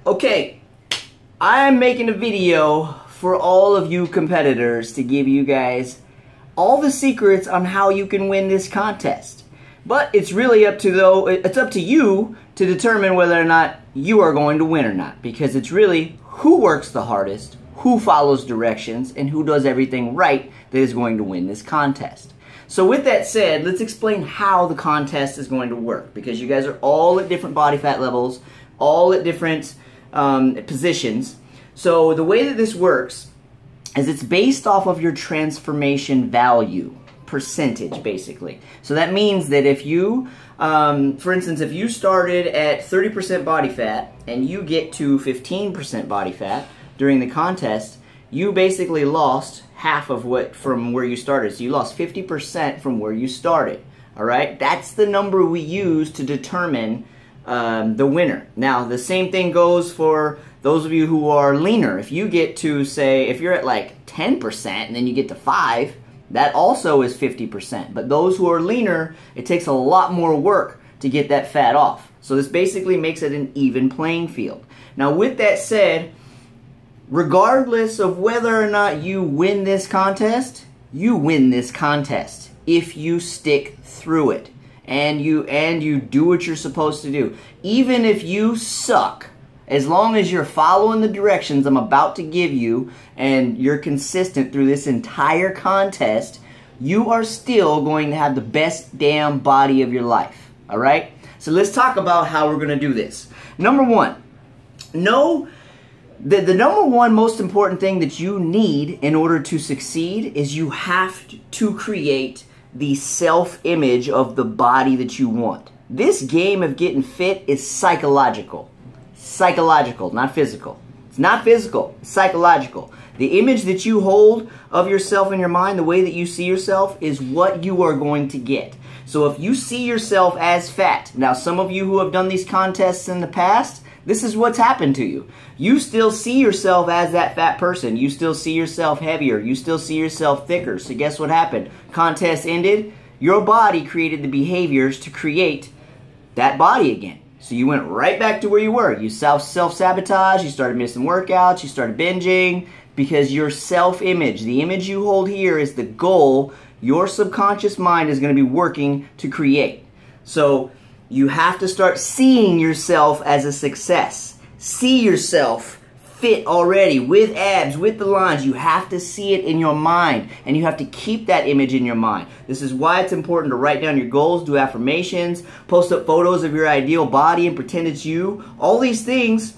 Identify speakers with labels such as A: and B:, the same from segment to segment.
A: Okay, I'm making a video for all of you competitors to give you guys all the secrets on how you can win this contest. But it's really up to you to determine whether or not you are going to win or not, because it's really who works the hardest, who follows directions, and who does everything right that is going to win this contest. So with that said, let's explain how the contest is going to work, because you guys are all at different body fat levels, all at different positions. So the way that this works is it's based off of your transformation value, percentage basically. So that means that if you, for instance, if you started at 30% body fat and you get to 15% body fat during the contest, you basically lost half of what from where you started. So you lost 50% from where you started. All right, that's the number we use to determine the winner. Now, the same thing goes for those of you who are leaner. If you get to, say, if you're at like 10% and then you get to 5, that also is 50%. But those who are leaner, it takes a lot more work to get that fat off. So this basically makes it an even playing field. Now, with that said, regardless of whether or not you win this contest, you win this contest if you stick through it. And you do what you're supposed to do. Even if you suck, as long as you're following the directions I'm about to give you and you're consistent through this entire contest, you are still going to have the best damn body of your life. All right? So let's talk about how we're going to do this. Number one, the number one most important thing that you need in order to succeed is you have to create the self-image of the body that you want. This game of getting fit is psychological. Psychological, not physical. It's not physical, it's psychological. The image that you hold of yourself in your mind, the way that you see yourself, is what you are going to get. So if you see yourself as fat, now some of you who have done these contests in the past, this is what's happened to you. You still see yourself as that fat person. You still see yourself heavier. You still see yourself thicker. So guess what happened? Contest ended. Your body created the behaviors to create that body again. So you went right back to where you were. You self-sabotage. You started missing workouts. You started binging because your self-image, the image you hold here, is the goal your subconscious mind is going to be working to create. So you have to start seeing yourself as a success. See yourself fit already with abs, with the lines. You have to see it in your mind, and you have to keep that image in your mind. This is why it's important to write down your goals, do affirmations, post up photos of your ideal body and pretend it's you. All these things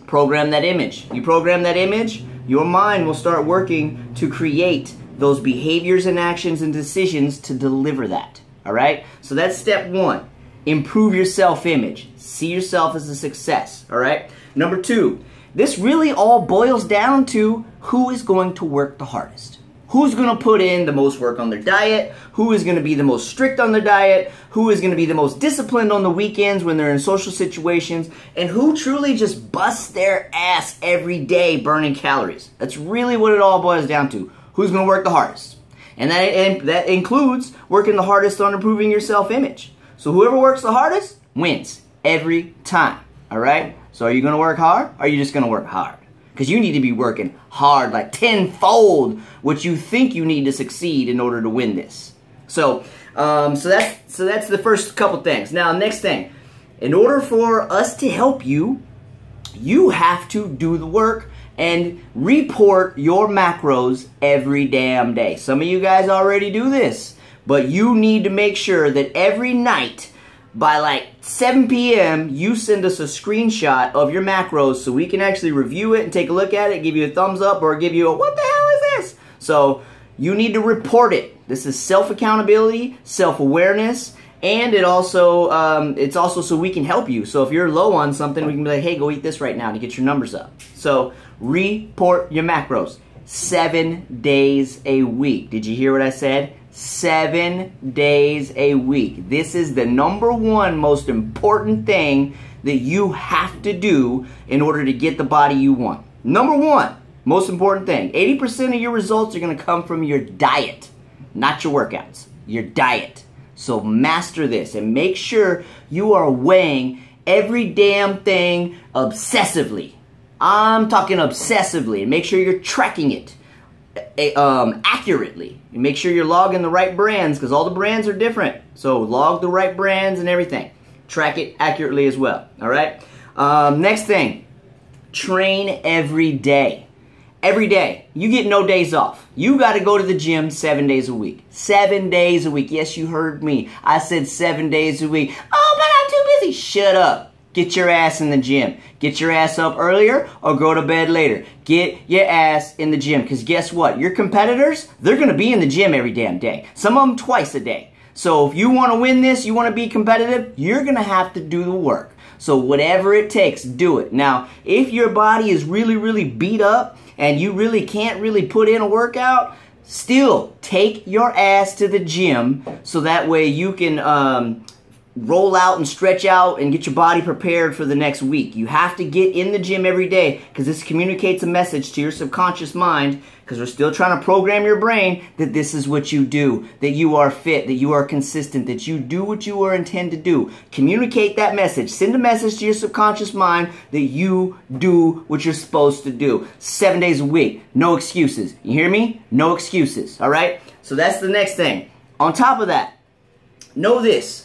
A: program that image. You program that image, your mind will start working to create those behaviors and actions and decisions to deliver that. All right? So that's step one. Improve your self-image. See yourself as a success, all right? Number two, this really all boils down to who is going to work the hardest. Who's going to put in the most work on their diet? Who is going to be the most strict on their diet? Who is going to be the most disciplined on the weekends when they're in social situations? And who truly just busts their ass every day burning calories? That's really what it all boils down to. Who's going to work the hardest? And that includes working the hardest on improving your self-image. So whoever works the hardest wins every time, all right? So are you going to work hard, or are you just going to work hard? Because you need to be working hard, like tenfold what you think you need to succeed in order to win this. So that's the first couple things. Now, next thing, in order for us to help you, you have to do the work and report your macros every damn day. Some of you guys already do this. But you need to make sure that every night by like 7 p.m. you send us a screenshot of your macros so we can actually review it and take a look at it, give you a thumbs up or give you a what the hell is this? So you need to report it. This is self-accountability, self-awareness, and it's also so we can help you. So if you're low on something, we can be like, hey, go eat this right now to get your numbers up. So report your macros 7 days a week. Did you hear what I said? 7 days a week. This is the number one most important thing that you have to do in order to get the body you want. Number one, most important thing, 80% of your results are going to come from your diet, not your workouts, your diet. So master this and make sure you are weighing every damn thing obsessively. I'm talking obsessively. And make sure you're tracking it accurately. And make sure you're logging the right brands, because all the brands are different. So log the right brands and everything. Track it accurately as well. All right. Next thing, train every day. Every day. You get no days off. You got to go to the gym 7 days a week. 7 days a week. Yes, you heard me. I said 7 days a week. Oh, but I'm too busy. Shut up. Get your ass in the gym. Get your ass up earlier or go to bed later. Get your ass in the gym. Because guess what? Your competitors, they're going to be in the gym every damn day. Some of them twice a day. So if you want to win this, you want to be competitive, you're going to have to do the work. So whatever it takes, do it. Now, if your body is really, really beat up and you really can't really put in a workout, still take your ass to the gym so that way you can roll out and stretch out and get your body prepared for the next week. You have to get in the gym every day because this communicates a message to your subconscious mind, because we're still trying to program your brain that this is what you do, that you are fit, that you are consistent, that you do what you are intended to do. Communicate that message. Send a message to your subconscious mind that you do what you're supposed to do. 7 days a week. No excuses. You hear me? No excuses. All right? So that's the next thing. On top of that, know this.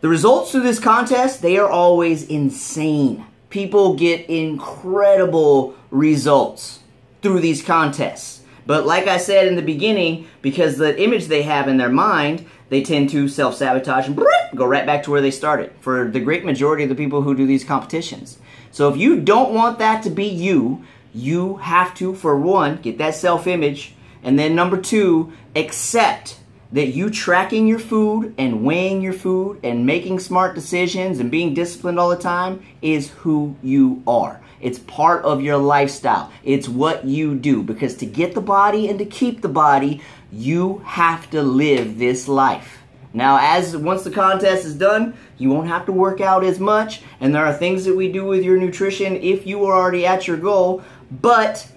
A: The results to this contest, they are always insane. People get incredible results through these contests. But like I said in the beginning, because the image they have in their mind, they tend to self-sabotage and go right back to where they started for the great majority of the people who do these competitions. So if you don't want that to be you, you have to, for one, get that self-image, and then number two, accept that you tracking your food and weighing your food and making smart decisions and being disciplined all the time is who you are. It's part of your lifestyle. It's what you do. Because to get the body and to keep the body, you have to live this life. Now, once the contest is done, you won't have to work out as much. And there are things that we do with your nutrition if you are already at your goal. But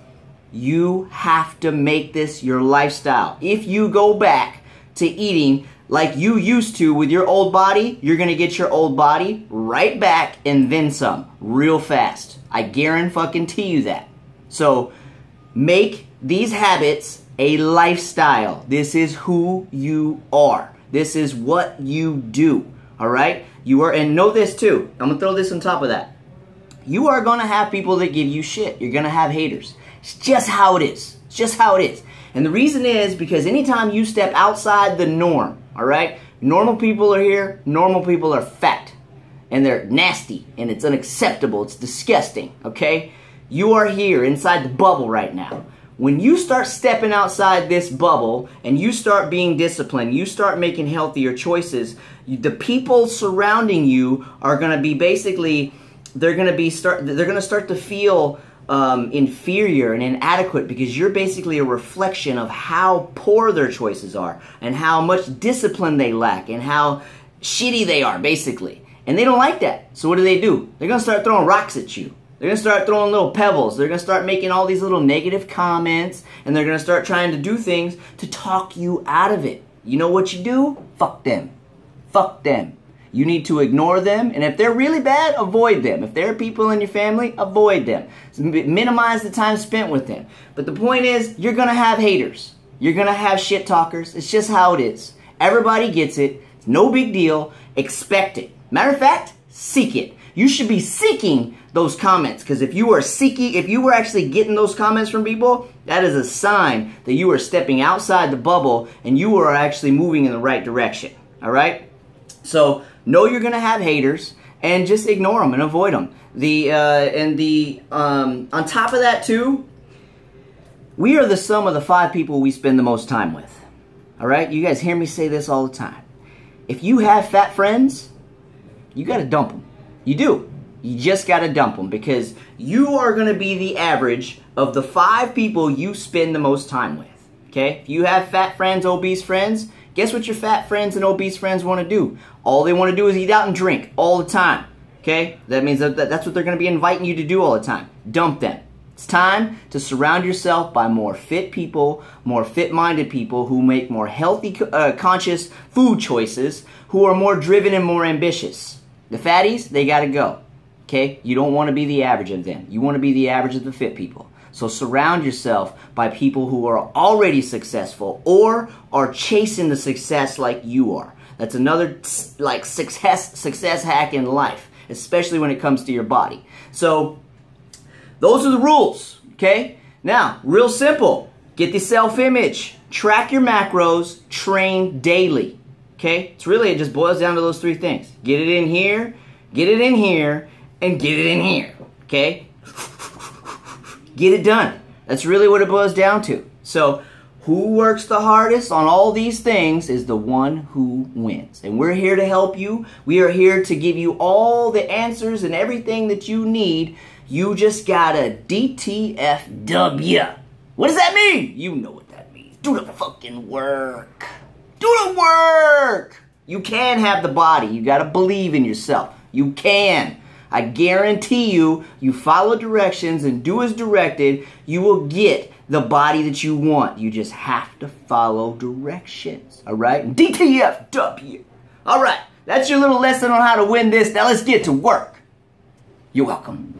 A: you have to make this your lifestyle. If you go back to eating like you used to with your old body, you're going to get your old body right back and then some real fast. I guarantee you that. So make these habits a lifestyle. This is who you are. This is what you do. All right? You are, and know this too. I'm going to throw this on top of that. You are going to have people that give you shit. You're going to have haters. It's just how it is. It's just how it is. And the reason is because anytime you step outside the norm, all right, normal people are here, normal people are fat, and they're nasty, and it's unacceptable, it's disgusting, okay? You are here inside the bubble right now. When you start stepping outside this bubble and you start being disciplined, you start making healthier choices, the people surrounding you are going to be basically, they're going to start to feel inferior and inadequate, because you're basically a reflection of how poor their choices are and how much discipline they lack and how shitty they are, basically. And they don't like that. So what do? They're going to start throwing rocks at you. They're going to start throwing little pebbles. They're going to start making all these little negative comments, and they're going to start trying to do things to talk you out of it. You know what you do? Fuck them. Fuck them. You need to ignore them, and if they're really bad, avoid them. If there are people in your family, avoid them. Minimize the time spent with them. But the point is, you're going to have haters. You're going to have shit talkers. It's just how it is. Everybody gets it. It's no big deal. Expect it. Matter of fact, seek it. You should be seeking those comments, because if you were actually getting those comments from people, that is a sign that you are stepping outside the bubble and you are actually moving in the right direction. All right? So know you're going to have haters, and just ignore them and avoid them. On top of that too, we are the sum of the 5 people we spend the most time with. All right? You guys hear me say this all the time. If you have fat friends, you got to dump them. You do. You just got to dump them, because you are going to be the average of the 5 people you spend the most time with. Okay? If you have fat friends, obese friends, guess what your fat friends and obese friends want to do? All they want to do is eat out and drink all the time. Okay? That means that's what they're going to be inviting you to do all the time. Dump them. It's time to surround yourself by more fit people, more fit-minded people who make more healthy, conscious food choices, who are more driven and more ambitious. The fatties, they got to go. Okay? You don't want to be the average of them. You want to be the average of the fit people. So surround yourself by people who are already successful or are chasing the success like you are. That's another like success hack in life, especially when it comes to your body. So those are the rules, okay? Now, real simple. Get the self-image. Track your macros. Train daily, okay? It's really, it just boils down to those three things. Get it in here, get it in here, and get it in here, okay? Get it done. That's really what it boils down to. So who works the hardest on all these things is the one who wins. And we're here to help you. We are here to give you all the answers and everything that you need. You just gotta DTFW. What does that mean? You know what that means. Do the fucking work. Do the work. You can have the body. You gotta believe in yourself. You can. I guarantee you, you follow directions and do as directed, you will get the body that you want. You just have to follow directions. All right? DTFW. All right. That's your little lesson on how to win this. Now let's get to work. You're welcome.